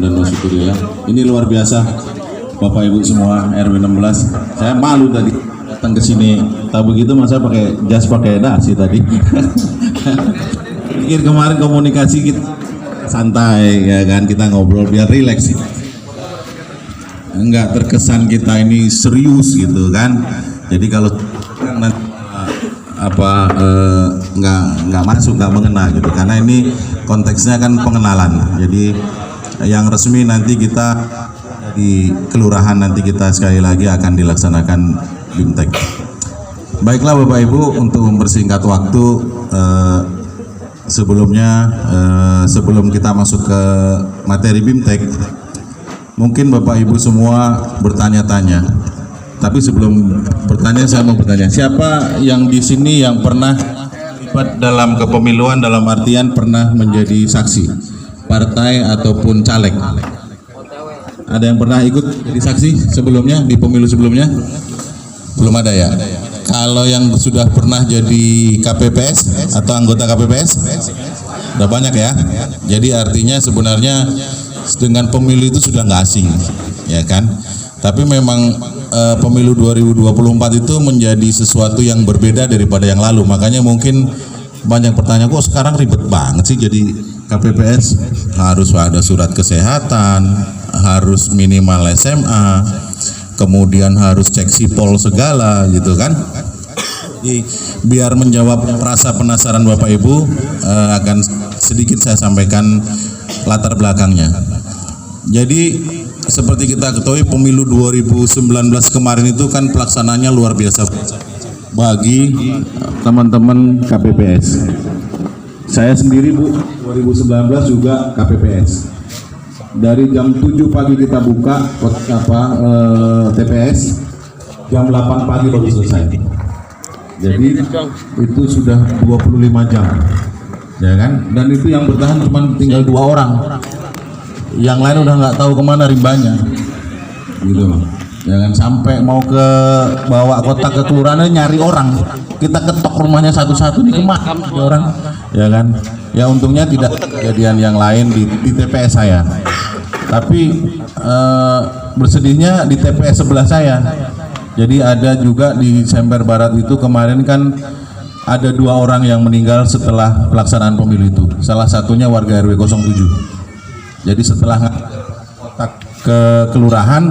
dan Nasuturia. Ini luar biasa, Bapak Ibu semua RW 16. Saya malu tadi datang ke sini. Tak begitu masa pakai jas pakai dasi tadi. Pikir kemarin komunikasi kita santai ya kan, kita ngobrol biar rileks. Enggak terkesan kita ini serius gitu kan. Jadi kalau nanti nggak masuk, nggak mengena gitu, karena ini konteksnya kan pengenalan. Jadi yang resmi nanti kita di kelurahan, nanti kita sekali lagi akan dilaksanakan BIMTEK. Baiklah Bapak Ibu, untuk mempersingkat waktu, sebelum kita masuk ke materi BIMTEK, mungkin Bapak Ibu semua bertanya-tanya. Tapi sebelum bertanya, saya mau bertanya, siapa yang di sini yang pernah terlibat dalam kepemiluan, dalam artian pernah menjadi saksi partai ataupun caleg? Ada yang pernah ikut jadi saksi sebelumnya di pemilu sebelumnya? Belum ada ya? Kalau yang sudah pernah jadi KPPS atau anggota KPPS, udah banyak ya. Jadi artinya sebenarnya dengan pemilu itu sudah nggak asing, ya kan? Tapi memang pemilu 2024 itu menjadi sesuatu yang berbeda daripada yang lalu. Makanya mungkin banyak pertanyaan, kok sekarang ribet banget sih jadi KPPS? Harus ada surat kesehatan, harus minimal SMA, kemudian harus cek sipol segala gitu kan. Jadi biar menjawab rasa penasaran Bapak Ibu, akan sedikit saya sampaikan latar belakangnya. Jadi seperti kita ketahui, pemilu 2019 kemarin itu kan pelaksanaannya luar biasa bagi teman-teman KPPS. Saya sendiri Bu, 2019 juga KPPS. Dari jam 7 pagi kita buka TPS, jam 8 pagi baru selesai. Jadi itu sudah 25 jam, ya kan? Dan itu yang bertahan cuma tinggal 2 orang. Yang lain udah nggak tahu kemana rimbanya, gitu. Jangan sampai mau ke bawa kotak ke kelurahan nyari orang, kita ketok rumahnya satu-satu di kemana orang, ya kan? Ya untungnya tidak kejadian yang lain di TPS saya, tapi bersedihnya di TPS sebelah saya. Jadi ada juga di Sember Barat itu kemarin kan ada 2 orang yang meninggal setelah pelaksanaan pemilu itu. Salah satunya warga RW 07. Jadi setelah kotak ke kelurahan,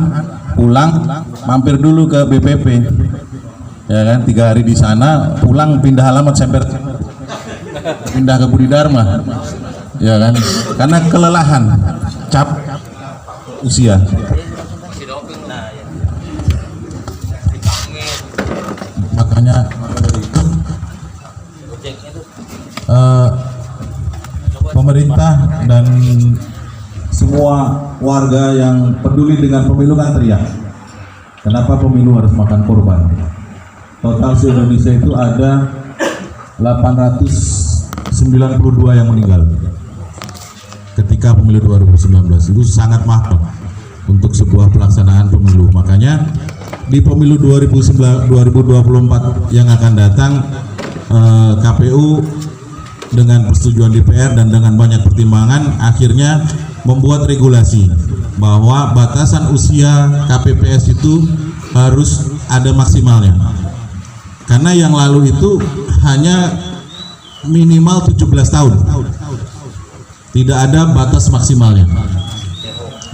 pulang mampir dulu ke BPP, ya kan, 3 hari di sana, pulang pindah alamat Semper, pindah ke Budi Dharma, ya kan, karena kelelahan, cap usia. Makanya pemerintah dan semua warga yang peduli dengan pemilu kan teriak, kenapa pemilu harus makan korban? Total se-Indonesia itu ada 892 yang meninggal ketika pemilu 2019. Itu sangat mahal untuk sebuah pelaksanaan pemilu. Makanya di pemilu 2024 yang akan datang, KPU dengan persetujuan DPR dan dengan banyak pertimbangan akhirnya membuat regulasi bahwa batasan usia KPPS itu harus ada maksimalnya, karena yang lalu itu hanya minimal 17 tahun, tidak ada batas maksimalnya.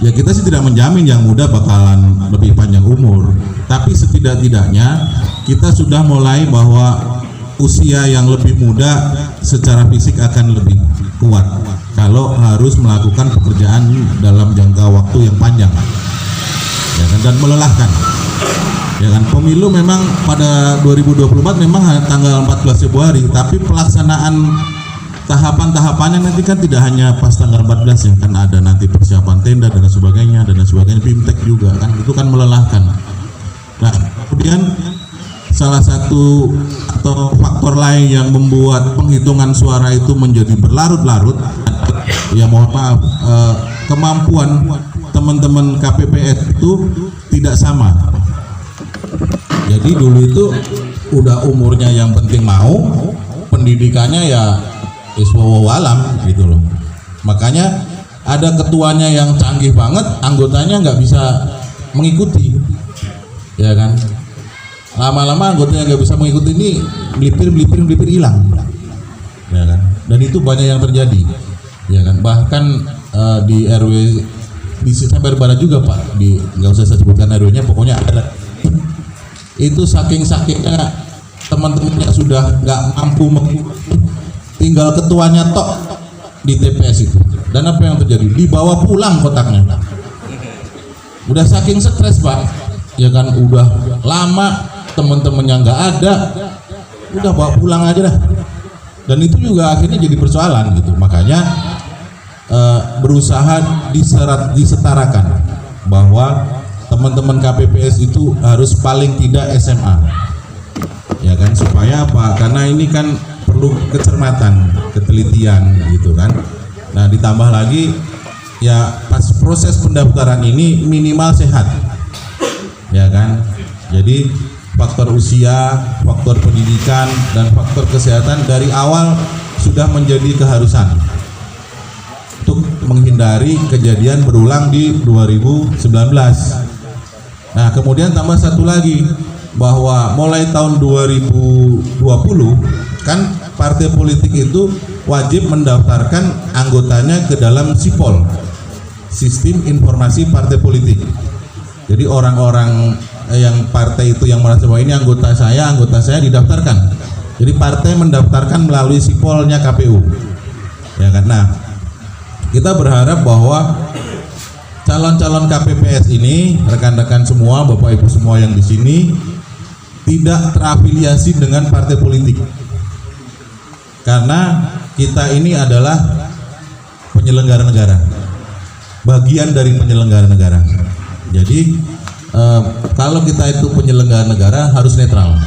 Ya kita sih tidak menjamin yang muda bakalan lebih panjang umur, tapi setidak-tidaknya kita sudah mulai bahwa usia yang lebih muda secara fisik akan lebih kuat kalau harus melakukan pekerjaan dalam jangka waktu yang panjang, ya kan, dan melelahkan, ya kan. Pemilu memang pada 2024 memang tanggal 14 Februari, tapi pelaksanaan tahapan-tahapannya nanti kan tidak hanya pas tanggal 14 ya, kan ada nanti persiapan tenda dan sebagainya, BIMTEK juga kan, itu kan melelahkan. Nah kemudian salah satu atau faktor lain yang membuat penghitungan suara itu menjadi berlarut-larut, ya mohon maaf, kemampuan teman-teman KPPS itu tidak sama. Jadi dulu itu udah umurnya yang penting mau, pendidikannya ya iswawalam gitu loh. Makanya ada ketuanya yang canggih banget, anggotanya nggak bisa mengikuti, ya kan? Lama-lama anggotanya nggak bisa mengikuti, ini melipir hilang, ya kan? Dan itu banyak yang terjadi, ya kan? Bahkan di RW di Sampai Barat juga Pak, di nggak usah saya sebutkan RW-nya, pokoknya ada. Itu saking-sakingnya teman-temannya sudah nggak mampu, tinggal ketuanya tok di TPS itu. Dan apa yang terjadi? Dibawa pulang kotaknya. Udah saking stres Pak, ya kan, udah lama teman-temannya nggak ada, udah bawa pulang aja dah. Dan itu juga akhirnya jadi persoalan gitu. Makanya berusaha disetarakan bahwa teman-teman KPPS itu harus paling tidak SMA, ya kan, supaya apa? Karena ini kan perlu kecermatan, ketelitian gitu kan. Nah, ditambah lagi ya pas proses pendaftaran ini minimal sehat, ya kan. Jadi faktor usia, faktor pendidikan, dan faktor kesehatan dari awal sudah menjadi keharusan untuk menghindari kejadian berulang di 2019. Nah, kemudian tambah satu lagi, bahwa mulai tahun 2020 kan partai politik itu wajib mendaftarkan anggotanya ke dalam SIPOL, Sistem Informasi Partai Politik. Jadi orang-orang yang partai itu yang merasa bahwa ini anggota saya didaftarkan. Jadi partai mendaftarkan melalui SIPOL-nya KPU, ya kan. Nah, kita berharap bahwa calon-calon KPPS ini, rekan-rekan semua, Bapak Ibu semua yang di sini, tidak terafiliasi dengan partai politik, karena kita ini adalah penyelenggara negara, bagian dari penyelenggara negara. Jadi kalau kita itu penyelenggara negara harus netral.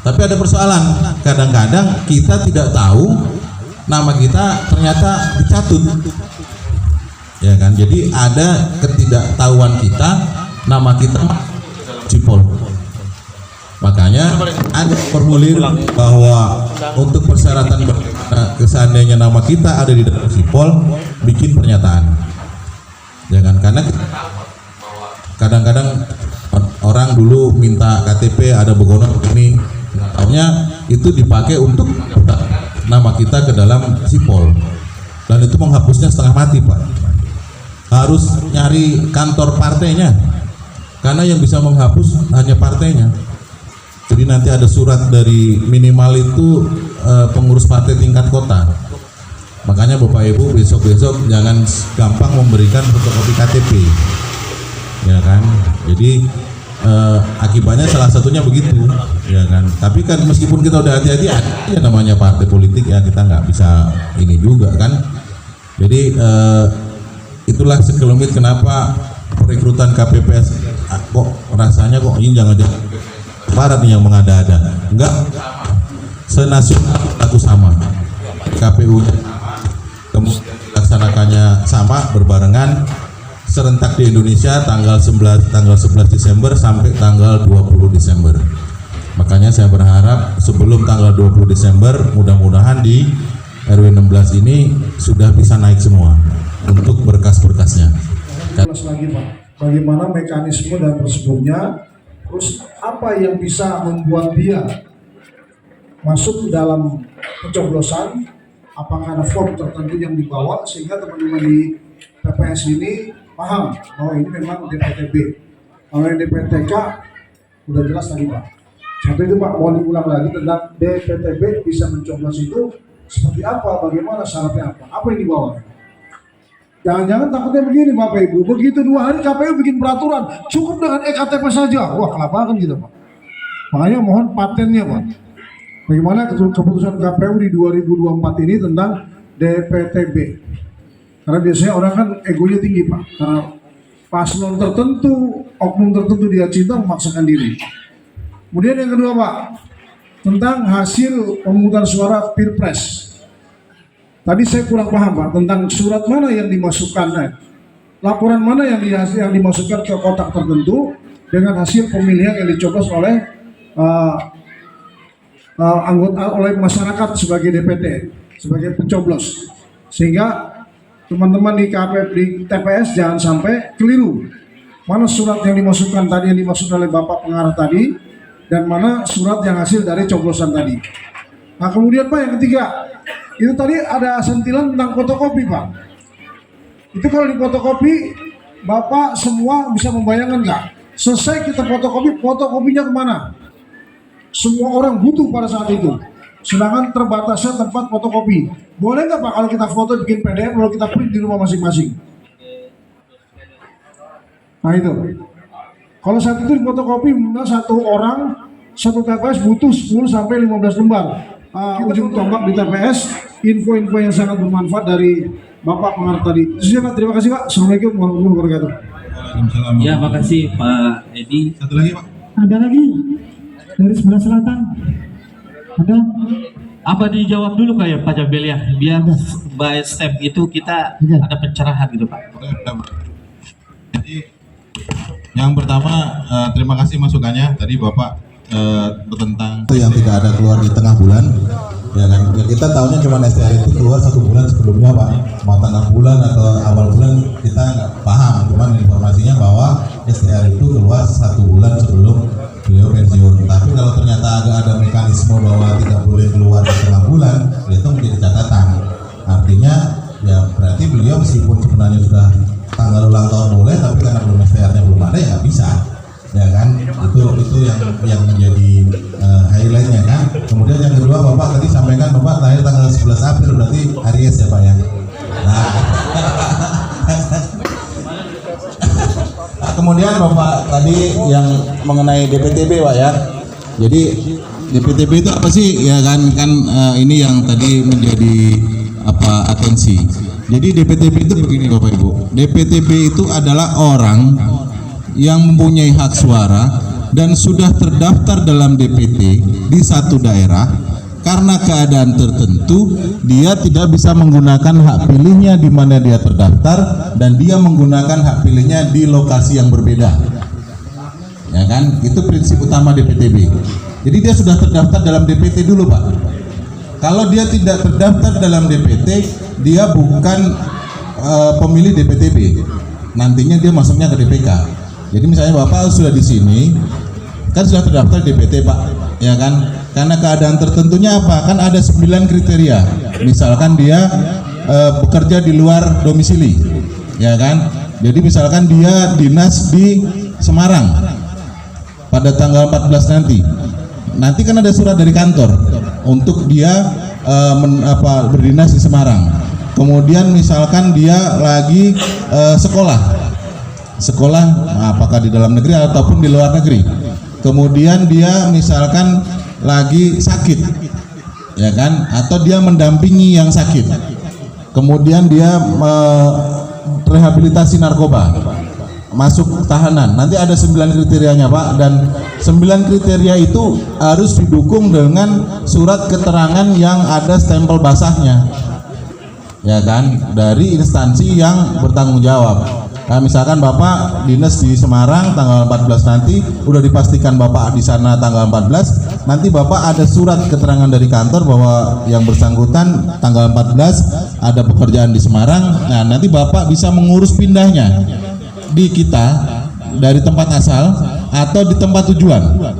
Tapi ada persoalan, kadang-kadang kita tidak tahu nama kita ternyata dicatut, ya kan. Jadi ada ketidaktahuan kita, nama kita SIPOL. Makanya ada formulir bahwa untuk persyaratan seandainya nama kita ada di dalam SIPOL, bikin pernyataan, ya kan. Karena kadang-kadang orang dulu minta KTP ada begono ini, tahunya itu dipakai untuk nama kita ke dalam SIPOL, dan itu menghapusnya setengah mati Pak. Harus nyari kantor partainya, karena yang bisa menghapus hanya partainya. Jadi nanti ada surat dari minimal itu pengurus partai tingkat kota. Makanya Bapak Ibu besok-besok jangan gampang memberikan fotokopi KTP, ya kan. Jadi akibatnya salah satunya begitu, ya kan. Tapi kan meskipun kita udah hati-hati, ya namanya partai politik, ya kita nggak bisa ini juga kan. Jadi itulah sekelumit kenapa perekrutan KPPS kok rasanya kok ini jangan-jangan Barat nih yang mengada-ada. Enggak, senasional aku sama, KPU-nya kemudian dilaksanakannya sama berbarengan serentak di Indonesia tanggal 11 Desember sampai tanggal 20 Desember. Makanya saya berharap sebelum tanggal 20 Desember mudah-mudahan di RW 16 ini sudah bisa naik semua untuk berkas-berkasnya. Lagi Pak, bagaimana mekanisme dan prosedurnya, terus apa yang bisa membuat dia masuk dalam pencoblosan, apakah ada form tertentu yang dibawa sehingga teman-teman di PPS ini paham bahwa ini memang DPTB. Kalau yang DPTK udah jelas tadi Pak. Satu itu Pak, mau diulang lagi tentang DPTB bisa mencoblos itu seperti apa, bagaimana syaratnya apa yang dibawa. Jangan-jangan takutnya begini Bapak Ibu, begitu 2 hari KPU bikin peraturan cukup dengan EKTP saja, wah kenapa kan gitu Pak. Makanya mohon patennya Pak, bagaimana keputusan KPU di 2024 ini tentang DPTB. Karena biasanya orang kan egonya tinggi Pak, karena paslon tertentu, oknum tertentu dia cinta memaksakan diri. Kemudian yang kedua Pak, tentang hasil pemungutan suara Pilpres. Tadi saya kurang paham Pak tentang surat mana yang dimasukkan, laporan mana yang dimasukkan ke kotak tertentu dengan hasil pemilihan yang dicoblos oleh anggota oleh masyarakat sebagai DPT, sebagai pencoblos, sehingga teman-teman di KPP di TPS jangan sampai keliru. Mana surat yang dimasukkan tadi yang dimaksud oleh Bapak pengarah tadi dan mana surat yang hasil dari coblosan tadi. Nah kemudian Pak yang ketiga, itu tadi ada sentilan tentang fotokopi Pak. Itu kalau di fotokopi Bapak semua bisa membayangkan nggak? Selesai kita fotokopi, fotokopinya kemana? Semua orang butuh pada saat itu. Sedangkan terbatasnya tempat fotokopi. Boleh nggak Pak kalau kita foto bikin PDF lalu kita print di rumah masing-masing? Nah itu. Kalau saat itu di fotokopi satu orang satu TPS butuh 10 sampai 15 lembar. Ujung tombak di TPS, info-info yang sangat bermanfaat dari Bapak pengarah tadi. Terima kasih Pak. Assalamualaikum warahmatullahi wabarakatuh. Waalaikumsalam. Ya, makasih Pak Edi. Satu lagi Pak. Ada lagi dari sebelah selatan. Ada? Apa dijawab dulu kayak Pak Jabel ya, biar by step itu kita Iya. ada pencerahan gitu Pak. Jadi yang pertama terima kasih masukannya tadi Bapak tentang itu yang tidak ada keluar di tengah bulan ya kan. Ya, kita tahunya cuma STR itu keluar 1 bulan sebelumnya Pak, mau tengah bulan atau awal bulan kita nggak paham, cuman informasinya bahwa STR itu keluar 1 bulan sebelum beliau pensiun. Tapi kalau ternyata ada mekanisme bahwa tidak boleh keluar di tengah bulan, itu menjadi catatan. Artinya ya berarti beliau meskipun sebenarnya sudah tanggal ulang tahun boleh, tapi karena belum STR-nya belum ada ya nggak bisa, ya kan. Itu yang menjadi highlightnya kan. Kemudian yang kedua Bapak tadi sampaikan Bapak lahir tanggal 11 April, berarti Aries ya Pak ya. Nah kemudian Bapak tadi yang mengenai DPTB Pak ya. Jadi DPTB itu apa sih ya kan ini yang tadi menjadi atensi. Jadi DPTB itu begini Bapak Ibu. DPTB itu adalah orang yang mempunyai hak suara dan sudah terdaftar dalam DPT di satu daerah. Karena keadaan tertentu dia tidak bisa menggunakan hak pilihnya di mana dia terdaftar dan dia menggunakan hak pilihnya di lokasi yang berbeda. Ya kan? Itu prinsip utama DPTB. Jadi dia sudah terdaftar dalam DPT dulu Pak. Kalau dia tidak terdaftar dalam DPT, dia bukan pemilih DPTB. Nantinya dia masuknya ke DPK. Jadi misalnya Bapak sudah di sini, kan sudah terdaftar DPT Pak, ya kan? Karena keadaan tertentunya apa? Kan ada 9 kriteria. Misalkan dia bekerja di luar domisili, ya kan? Jadi misalkan dia dinas di Semarang pada tanggal 14 nanti. Nanti kan ada surat dari kantor untuk dia berdinas di Semarang. Kemudian misalkan dia lagi sekolah apakah di dalam negeri ataupun di luar negeri. Kemudian dia misalkan lagi sakit, ya kan, atau dia mendampingi yang sakit. Kemudian dia rehabilitasi narkoba, masuk tahanan. Nanti ada 9 kriterianya Pak, dan 9 kriteria itu harus didukung dengan surat keterangan yang ada stempel basahnya, ya kan, dari instansi yang bertanggung jawab. Nah, misalkan Bapak dinas di Semarang tanggal 14 nanti, udah dipastikan Bapak di sana tanggal 14, nanti Bapak ada surat keterangan dari kantor bahwa yang bersangkutan tanggal 14 ada pekerjaan di Semarang. Nah, nanti Bapak bisa mengurus pindahnya di kita dari tempat asal atau di tempat tujuan.